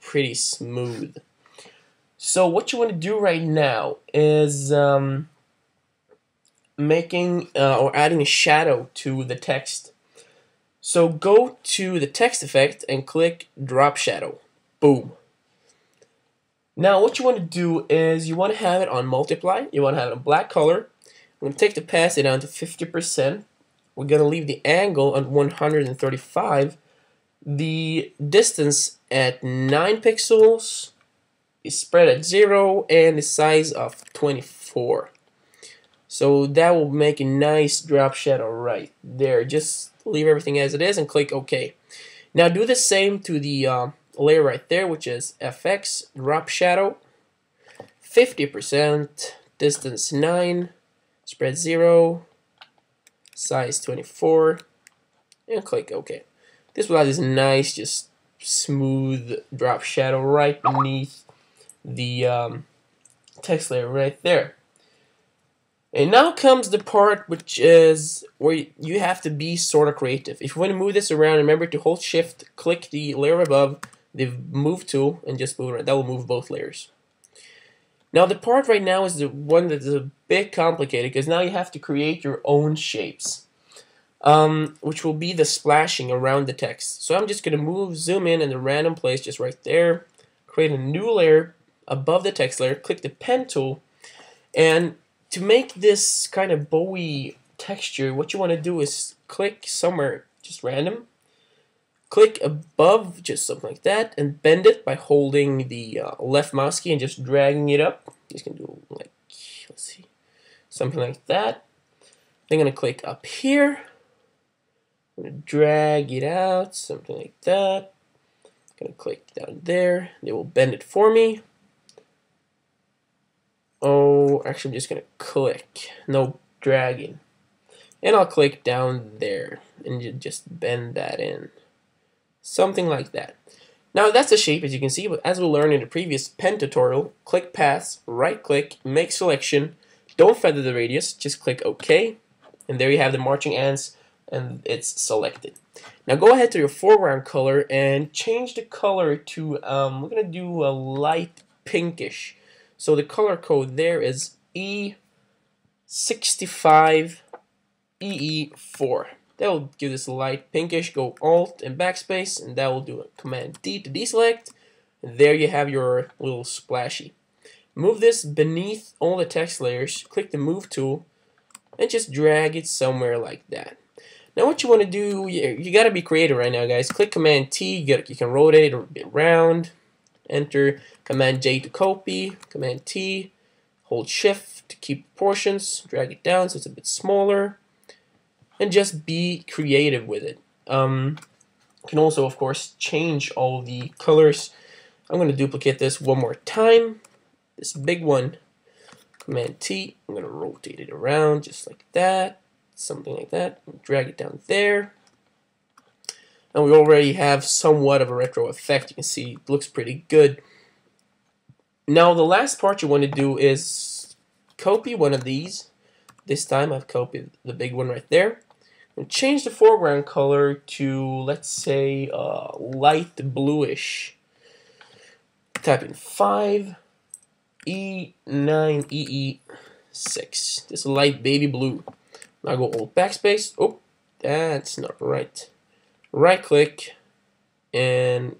pretty smooth. So what you want to do right now is making or adding a shadow to the text. So go to the text effect and click drop shadow. Boom. Now what you want to do is you want to have it on multiply. You want to have it on black color. I'm going to take the opacity down to 50%. We're going to leave the angle on 135. The distance at 9 pixels is spread at 0 and the size of 24. So that will make a nice drop shadow right there. Just leave everything as it is and click OK. Now do the same to the layer right there, which is FX, drop shadow, 50%, distance 9, spread 0, size 24, and click OK. This will have this nice, just smooth drop shadow right beneath the text layer right there. And now comes the part which is where you have to be sort of creative. If you want to move this around, remember to hold shift, click the layer above, the move tool, and just move it around. That will move both layers. Now the part right now is the one that is a bit complicated because now you have to create your own shapes, which will be the splashing around the text. So I'm just going to zoom in a random place just right there, create a new layer above the text layer, click the pen tool, and to make this kind of bowy texture, what you want to do is click somewhere just random, click above just something like that, and bend it by holding the left mouse key and just dragging it up. Just gonna do like, let's see, something like that. Then I'm gonna click up here, I'm gonna drag it out, something like that. I'm gonna click down there, it will bend it for me. Oh, actually I'm just gonna click, no dragging. And I'll click down there and just bend that in. Something like that. Now that's a shape as you can see, but as we learned in the previous pen tutorial, click paths, right click, make selection, don't feather the radius, just click OK, and there you have the marching ants and it's selected. Now go ahead to your foreground color and change the color to, we're going to do a light pinkish. So the color code there is E65EE4. That will give this light pinkish. Go Alt and backspace, and that will do a Command D to deselect. And there you have your little splashy. Move this beneath all the text layers. Click the Move tool, and just drag it somewhere like that. Now what you want to do, you got to be creative right now, guys. Click Command T. You can rotate it a bit around. Enter Command J to copy, Command T, hold Shift to keep proportions, drag it down so it's a bit smaller, and just be creative with it. You can also, of course, change all the colors. I'm going to duplicate this one more time, this big one, Command T, I'm going to rotate it around just like that, something like that, drag it down there. And we already have somewhat of a retro effect. You can see it looks pretty good. Now the last part you want to do is copy one of these. This time I've copied the big one right there. And change the foreground color to, let's say, light bluish. Type in 5E9EE6. This is light baby blue. Now go Alt backspace. Oh, that's not right. Right click and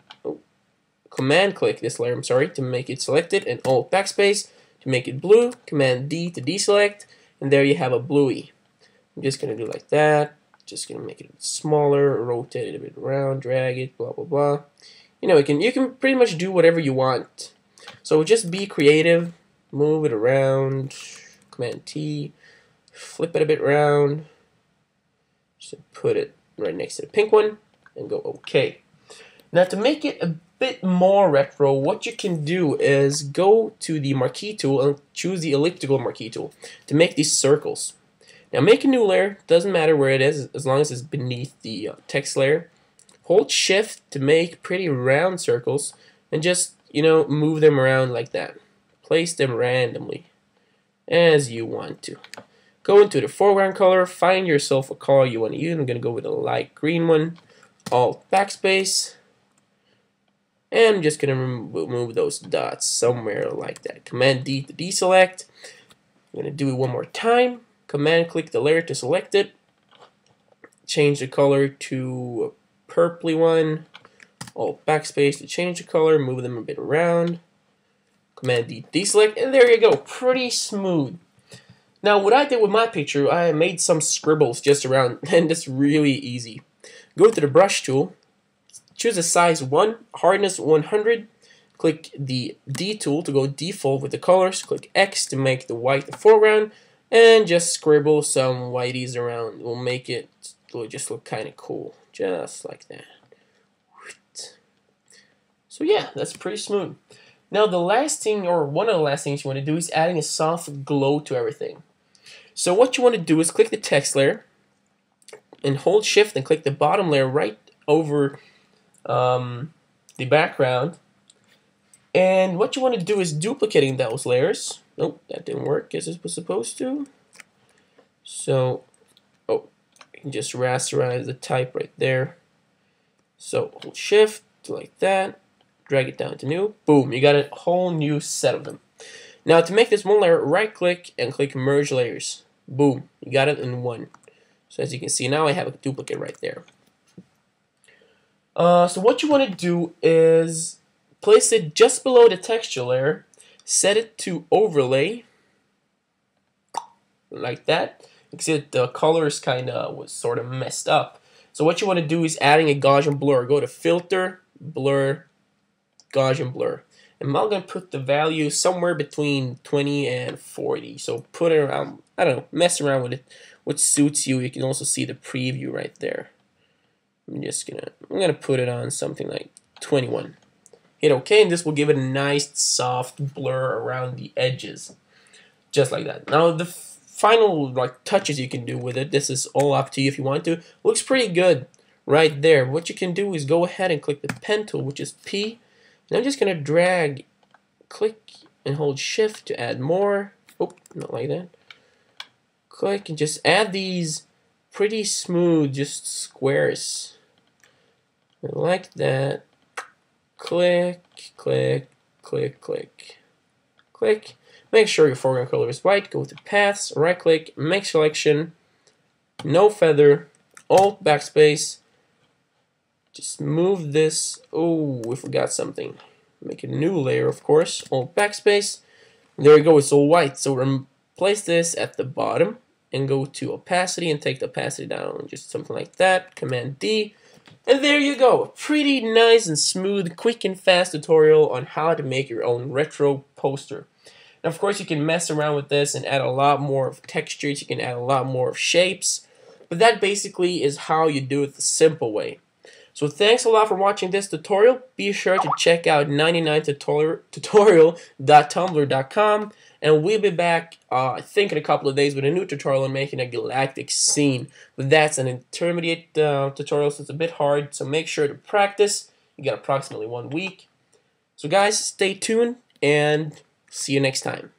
Command click this layer, I'm sorry, to make it selected, and Alt backspace to make it blue, Command D to deselect, and there you have a bluey. I'm just gonna do like that, just gonna make it a bit smaller, rotate it a bit around, drag it, blah blah blah. You know, you can pretty much do whatever you want. So just be creative, move it around, Command T, flip it a bit around, just put it right next to the pink one, and go OK. Now to make it a bit more retro, what you can do is go to the marquee tool and choose the elliptical marquee tool to make these circles. Now make a new layer, doesn't matter where it is as long as it's beneath the text layer. Hold Shift to make pretty round circles and just, you know, move them around like that. Place them randomly as you want to. Go into the foreground color, find yourself a color you want to use. I'm going to go with a light green one. Alt backspace. And I'm just going to remove those dots somewhere like that. Command D to deselect. I'm going to do it one more time. Command click the layer to select it. Change the color to a purpley one. Alt backspace to change the color. Move them a bit around. Command D deselect. And there you go. Pretty smooth. Now what I did with my picture, I made some scribbles just around. And it's really easy. Go to the brush tool. Choose a size 1, hardness 100. Click the D tool to go default with the colors. Click X to make the white the foreground. And just scribble some whiteys around. We'll make it just look kind of cool. Just like that. So yeah, that's pretty smooth. Now the last thing, or one of the last things you want to do is adding a soft glow to everything. So what you want to do is click the text layer. And hold shift and click the bottom layer right over the background, and what you want to do is duplicating those layers. Nope, that didn't work as it was supposed to. So, you can just rasterize the type right there. So hold shift like that, drag it down to new. Boom, you got a whole new set of them. Now to make this one layer, right click and click merge layers. Boom, you got it in one. So as you can see now, I have a duplicate right there. So what you want to do is place it just below the texture layer, set it to overlay, like that. You can see that the colors was sort of messed up. So what you want to do is adding a Gaussian blur. Go to Filter, Blur, Gaussian blur. And I'm going to put the value somewhere between 20 and 40. So put it around, I don't know, mess around with it, what suits you. You can also see the preview right there. I'm gonna put it on something like 21. Hit OK, and this will give it a nice soft blur around the edges, just like that. Now the final touches you can do with it, this is all up to you if you want to. Looks pretty good right there. What you can do is go ahead and click the pen tool, which is P, and I'm just gonna drag, click, and hold Shift to add more. Oh, not like that. Click and just add these pretty smooth, just squares. Like that. Click, click, click, click, click. Make sure your foreground color is white. Go to paths, right click, make selection, no feather, alt backspace. Just move this. Oh, we forgot something. Make a new layer, of course. Alt backspace. There you go, it's all white. So replace this at the bottom and go to opacity and take the opacity down. Just something like that. Command D. And there you go, pretty nice and smooth, quick and fast tutorial on how to make your own retro poster. Now of course you can mess around with this and add a lot more of textures, you can add a lot more of shapes, but that basically is how you do it the simple way. So thanks a lot for watching this tutorial. Be sure to check out 99tutorial.tumblr.com, and we'll be back, I think in a couple of days with a new tutorial on making a galactic scene. But that's an intermediate tutorial, so it's a bit hard, so make sure to practice. You got approximately 1 week. So guys, stay tuned, and see you next time.